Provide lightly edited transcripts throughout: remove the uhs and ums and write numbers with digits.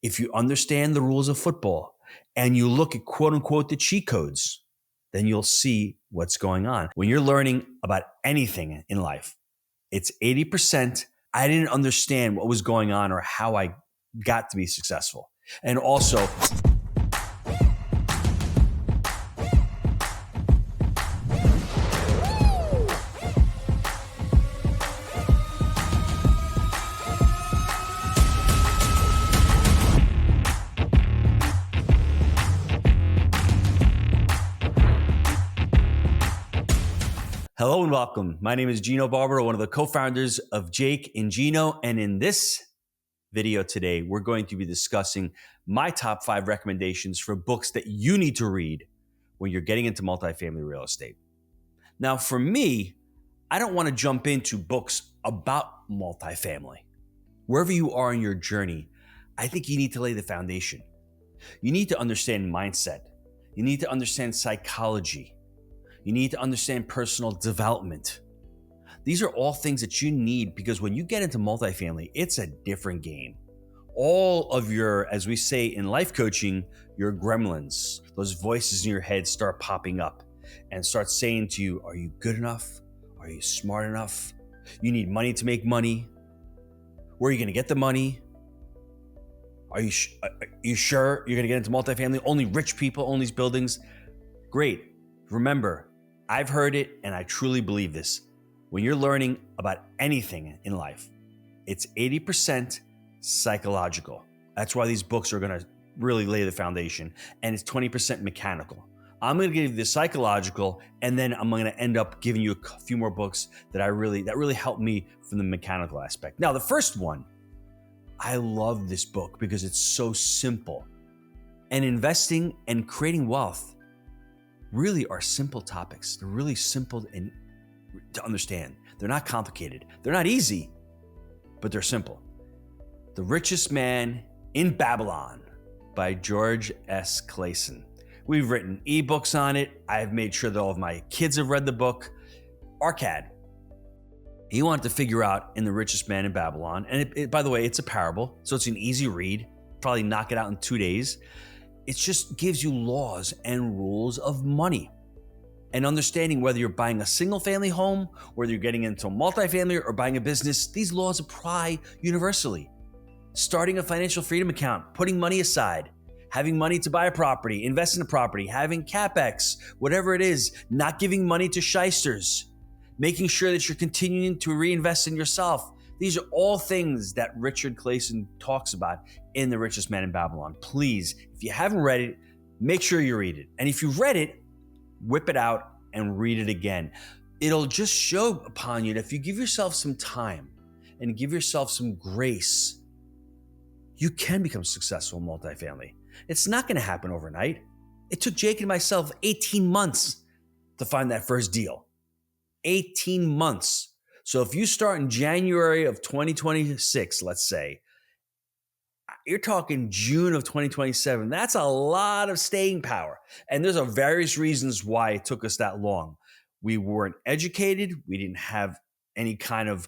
If you understand the rules of football and you look at quote unquote the cheat codes, then you'll see what's going on. When you're learning about anything in life, it's 80%. I didn't understand what was going on or how I got to be successful. And also, hello and welcome. My name is Gino Barbaro, one of the co-founders of Jake and Gino. And in this video today, we're going to be discussing my top 5 recommendations for books that you need to read when you're getting into multifamily real estate. Now, for me, I don't want to jump into books about multifamily. Wherever you are in your journey, I think you need to lay the foundation. You need to understand mindset. You need to understand psychology. You need to understand personal development. These are all things that you need because when you get into multifamily, it's a different game. All of your, as we say in life coaching, your gremlins, those voices in your head start popping up and start saying to you, are you good enough? Are you smart enough? You need money to make money. Where are you going to get the money? Are you sure you're going to get into multifamily? Only rich people own these buildings? Great. Remember, I've heard it and I truly believe this. When you're learning about anything in life, it's 80% psychological. That's why these books are going to really lay the foundation. And it's 20% mechanical. I'm going to give you the psychological, and then I'm going to end up giving you a few more books that really helped me from the mechanical aspect. Now, the first one, I love this book because it's so simple. And investing and creating wealth really are simple topics. They're really simple to understand. They're not complicated. They're not easy, but they're simple. The Richest Man in Babylon by George S. Clason. We've written ebooks on it. I've made sure that all of my kids have read the book. Arcad, he wanted to figure out in The Richest Man in Babylon, and by the way, it's a parable, so it's an easy read. Probably knock it out in 2 days. It just gives you laws and rules of money and understanding whether you're buying a single family home, whether you're getting into a multifamily or buying a business. These laws apply universally. Starting a financial freedom account, putting money aside, having money to buy a property, invest in a property, having CapEx, whatever it is, not giving money to shysters, making sure that you're continuing to reinvest in yourself. These are all things that Richard Clason talks about in The Richest Man in Babylon. Please, if you haven't read it, make sure you read it. And if you've read it, whip it out and read it again. It'll just show upon you that if you give yourself some time and give yourself some grace, you can become successful in multifamily. It's not going to happen overnight. It took Jake and myself 18 months to find that first deal. 18 months. So if you start in January of 2026, let's say, you're talking June of 2027. That's a lot of staying power. And there's various reasons why it took us that long. We weren't educated. We didn't have any kind of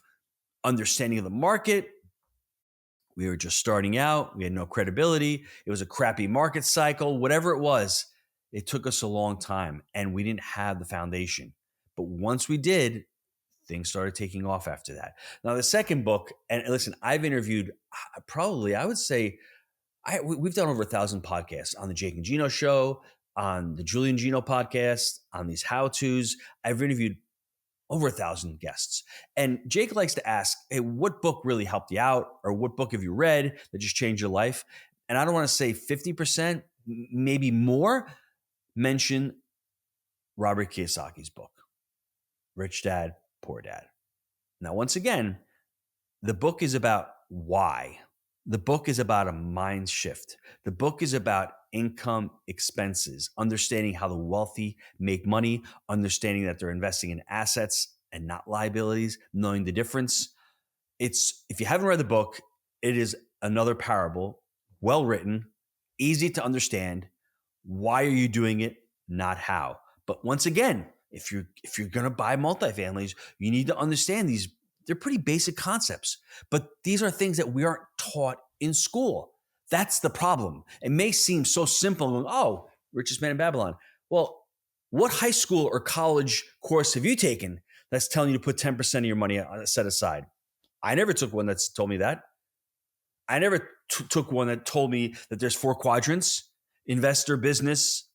understanding of the market. We were just starting out. We had no credibility. It was a crappy market cycle. Whatever it was, it took us a long time and we didn't have the foundation. But once we did, things started taking off after that. Now, the second book, and listen, I've interviewed probably, I would say, we've done over 1,000 podcasts on the Jake and Gino show, on the Julian Gino podcast, on these how-tos. I've interviewed over 1,000 guests. And Jake likes to ask, hey, what book really helped you out? Or what book have you read that just changed your life? And I don't want to say 50%, maybe more, mention Robert Kiyosaki's book, Rich Dad, Poor Dad. Now, once again, the book is about why. The book is about a mind shift. The book is about income expenses, understanding how the wealthy make money, understanding that they're investing in assets and not liabilities, knowing the difference. If you haven't read the book, it is another parable, well written, easy to understand. Why are you doing it? Not how. But once again, if you're going to buy multifamilies, you need to understand these. They're pretty basic concepts, but these are things that we aren't taught in school. That's the problem. It may seem so simple. Oh, Richest Man in Babylon. Well, what high school or college course have you taken that's telling you to put 10% of your money set aside? I never took one that's told me that. I never took one that told me that there's 4 quadrants: investor, business,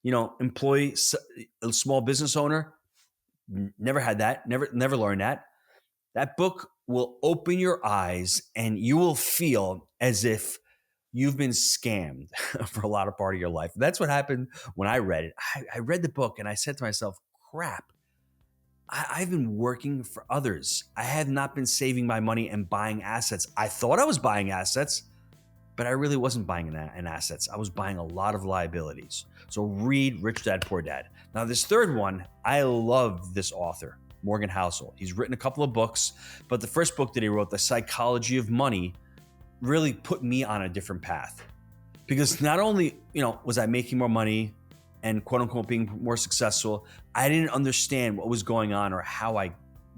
employee, small business owner. Never had that. Never learned that. That book will open your eyes and you will feel as if you've been scammed for a lot of part of your life. That's what happened when I read it. I read the book and I said to myself, crap, I've been working for others. I have not been saving my money and buying assets. I thought I was buying assets, but I really wasn't buying an assets. I was buying a lot of liabilities. So read Rich Dad, Poor Dad. Now, this third one, I love this author, Morgan Housel. He's written a couple of books, but the first book that he wrote, The Psychology of Money, really put me on a different path. Because not only, was I making more money and quote unquote being more successful, I didn't understand what was going on or how I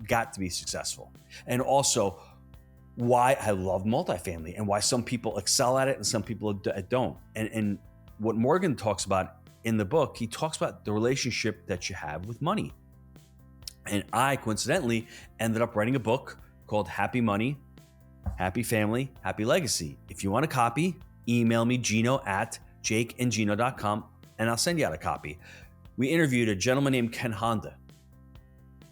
got to be successful. And also why I love multifamily and why some people excel at it and some people don't. And what Morgan talks about in the book, he talks about the relationship that you have with money. And I coincidentally ended up writing a book called Happy Money, Happy Family, Happy Legacy. If you want a copy, email me, gino@jakeandgino.com, and I'll send you out a copy. We interviewed a gentleman named Ken Honda.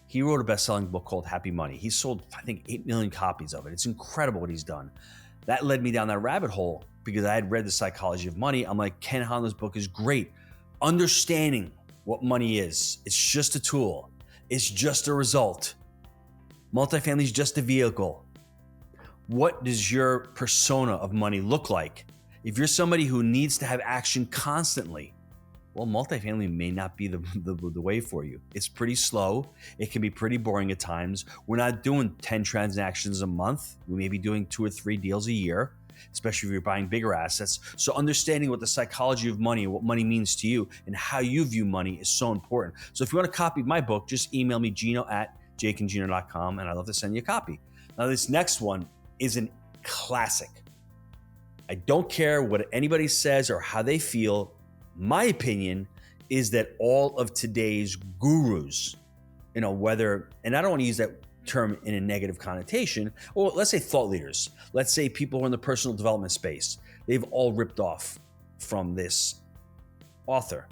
He wrote a best-selling book called Happy Money. He sold, I think, 8 million copies of it. It's incredible what he's done. That led me down that rabbit hole because I had read The Psychology of Money. I'm like, Ken Honda's book is great. Understanding what money is. It's just a tool. It's just a result. Multifamily is just a vehicle. What does your persona of money look like? If you're somebody who needs to have action constantly, well, multifamily may not be the way for you. It's pretty slow. It can be pretty boring at times. We're not doing 10 transactions a month. We may be doing 2 or 3 deals a year, especially if you're buying bigger assets. So understanding what the psychology of money, what money means to you, and how you view money is so important. So if you want a copy of my book, just email me, gino@jakeandgino.com, and I'd love to send you a copy. Now, this next one is a classic. I don't care what anybody says or how they feel. My opinion is that all of today's gurus, whether, and I don't want to use that term in a negative connotation, or let's say thought leaders, let's say people who are in the personal development space, they've all ripped off from this author.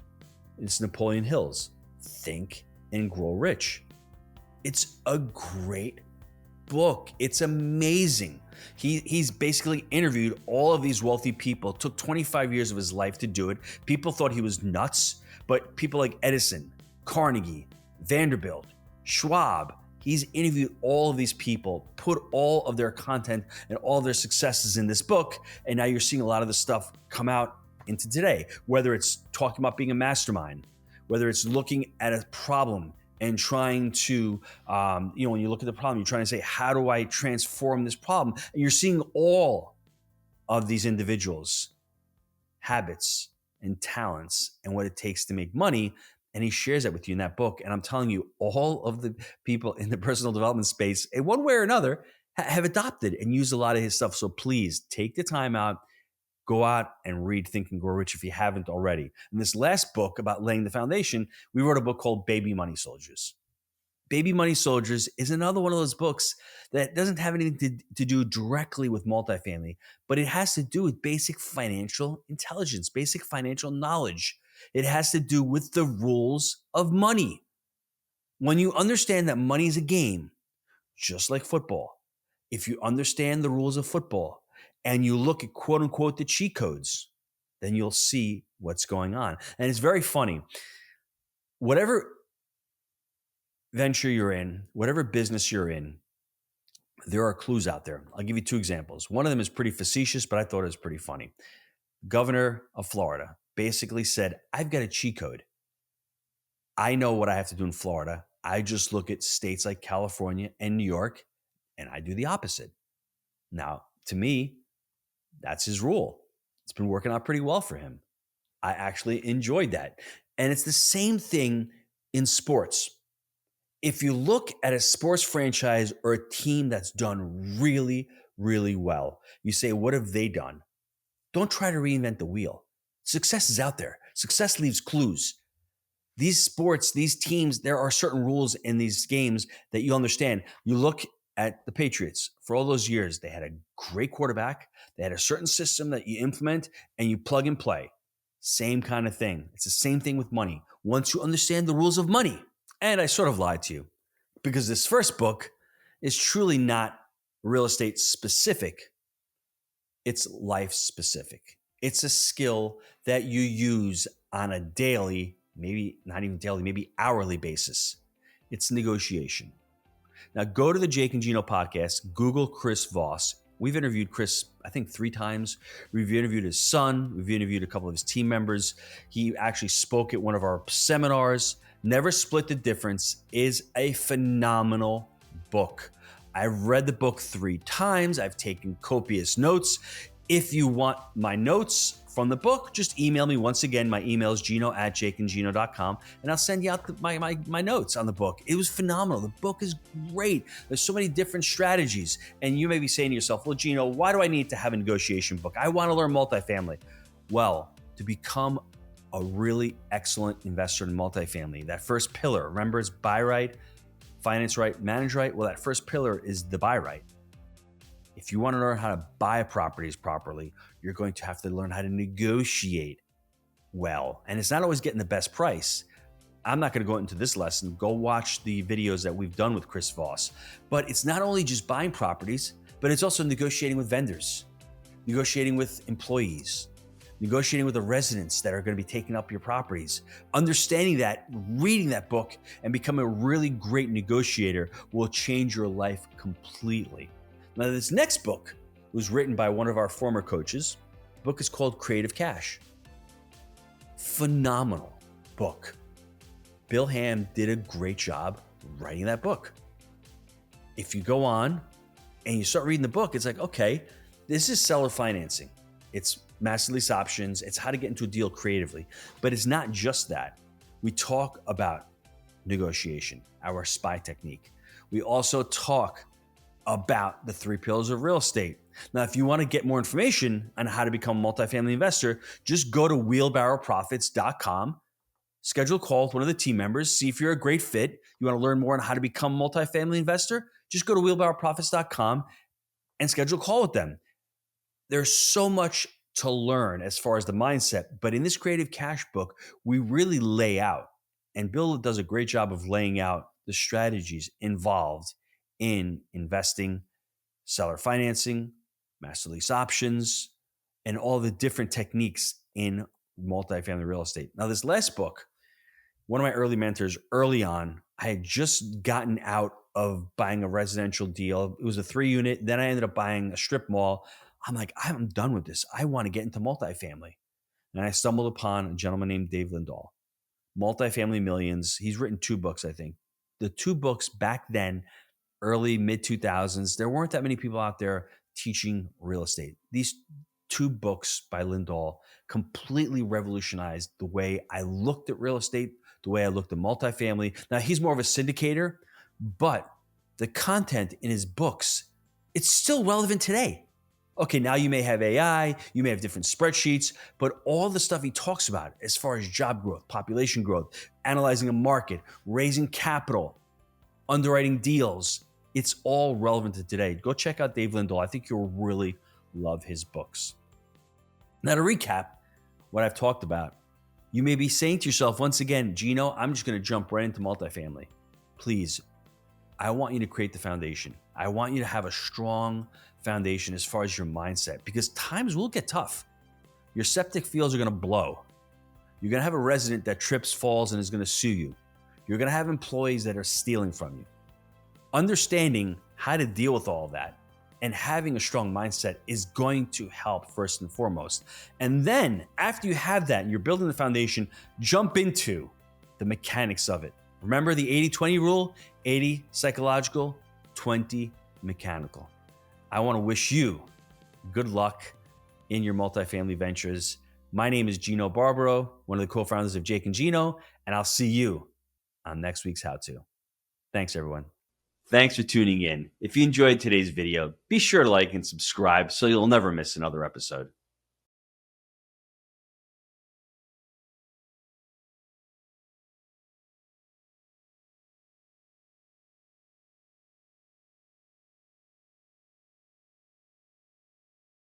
It's Napoleon Hill's Think and Grow Rich. It's a great book. It's amazing. He's basically interviewed all of these wealthy people. It took 25 years of his life to do it. People thought he was nuts, but people like Edison, Carnegie, Vanderbilt, Schwab, he's interviewed all of these people, put all of their content and all their successes in this book, and now you're seeing a lot of the stuff come out into today, whether it's talking about being a mastermind, whether it's looking at a problem and trying to, when you look at the problem, you're trying to say, how do I transform this problem? And you're seeing all of these individuals' habits and talents and what it takes to make money. And he shares that with you in that book. And I'm telling you, all of the people in the personal development space, in one way or another, have adopted and used a lot of his stuff. So please take the time out. Go out and read Think and Grow Rich if you haven't already. And this last book about laying the foundation, we wrote a book called Baby Money Soldiers. Baby Money Soldiers is another one of those books that doesn't have anything to do directly with multifamily, but it has to do with basic financial intelligence, basic financial knowledge. It has to do with the rules of money. When you understand that money is a game, just like football, if you understand the rules of football, and you look at quote unquote the cheat codes, then you'll see what's going on. And it's very funny. Whatever venture you're in, whatever business you're in, there are clues out there. I'll give you 2 examples. One of them is pretty facetious, but I thought it was pretty funny. Governor of Florida basically said, I've got a cheat code. I know what I have to do in Florida. I just look at states like California and New York, and I do the opposite. Now, to me, that's his rule. It's been working out pretty well for him. I actually enjoyed that. And it's the same thing in sports. If you look at a sports franchise or a team that's done really, really well, you say, what have they done? Don't try to reinvent the wheel. Success is out there. Success leaves clues. These sports, these teams, there are certain rules in these games that you understand. You look at the Patriots. For all those years, they had a great quarterback. They had a certain system that you implement and you plug and play. Same kind of thing. It's the same thing with money. Once you understand the rules of money, and I sort of lied to you because this first book is truly not real estate specific. It's life specific. It's a skill that you use on a daily, maybe not even daily, maybe hourly basis. It's negotiation. Now go to the Jake and Gino podcast, Google Chris Voss. We've interviewed Chris, I think 3 times. We've interviewed his son. We've interviewed a couple of his team members. He actually spoke at one of our seminars. Never Split the Difference is a phenomenal book. I've read the book 3 times. I've taken copious notes. If you want my notes from the book, just email me. Once again, my email is gino@jakeandgino.com, and I'll send you out my notes on the book. It was phenomenal. The book is great. There's so many different strategies. And you may be saying to yourself, well, Gino, why do I need to have a negotiation book? I want to learn multifamily. Well, to become a really excellent investor in multifamily, that first pillar, remember, it's buy right, finance right, manage right. Well, that first pillar is the buy right. If you want to learn how to buy properties properly, you're going to have to learn how to negotiate well. And it's not always getting the best price. I'm not going to go into this lesson. Go watch the videos that we've done with Chris Voss. But it's not only just buying properties, but it's also negotiating with vendors, negotiating with employees, negotiating with the residents that are going to be taking up your properties. Understanding that, reading that book, and becoming a really great negotiator will change your life completely. Now, this next book was written by one of our former coaches. The book is called Creative Cash. Phenomenal book. Bill Ham did a great job writing that book. If you go on and you start reading the book, it's like, okay, this is seller financing. It's master lease options. It's how to get into a deal creatively. But it's not just that. We talk about negotiation, our SPY technique. We also talk about the 3 pillars of real estate. Now, if you want to get more information on how to become a multifamily investor, just go to wheelbarrowprofits.com, schedule a call with one of the team members, see if you're a great fit. You want to learn more on how to become a multifamily investor? Just go to wheelbarrowprofits.com and schedule a call with them. There's so much to learn as far as the mindset, but in this Creative Cash book, we really lay out, and Bill does a great job of laying out the strategies involved in investing, seller financing, master lease options, and all the different techniques in multifamily real estate. Now, this last book, one of my early mentors early on, I had just gotten out of buying a residential deal. It was a 3-unit. Then I ended up buying a strip mall. I'm like, I'm done with this. I want to get into multifamily. And I stumbled upon a gentleman named Dave Lindahl, Multifamily Millions. He's written 2 books, I think. The 2 books back then, early, mid-2000s, there weren't that many people out there teaching real estate. These 2 books by Lindahl completely revolutionized the way I looked at real estate, the way I looked at multifamily. Now, he's more of a syndicator, but the content in his books, it's still relevant today. Okay, now you may have AI, you may have different spreadsheets, but all the stuff he talks about as far as job growth, population growth, analyzing a market, raising capital, underwriting deals, it's all relevant to today. Go check out Dave Lindahl. I think you'll really love his books. Now, to recap what I've talked about, you may be saying to yourself, once again, Gino, I'm just going to jump right into multifamily. Please, I want you to create the foundation. I want you to have a strong foundation as far as your mindset, because times will get tough. Your septic fields are going to blow. You're going to have a resident that trips, falls, and is going to sue you. You're going to have employees that are stealing from you. Understanding how to deal with all of that and having a strong mindset is going to help first and foremost. And then after you have that and you're building the foundation, jump into the mechanics of it. Remember the 80-20 rule, 80 psychological, 20 mechanical. I want to wish you good luck in your multifamily ventures. My name is Gino Barbaro, one of the co-founders of Jake and Gino, and I'll see you on next week's How To. Thanks, everyone. Thanks for tuning in. If you enjoyed today's video, be sure to like and subscribe so you'll never miss another episode.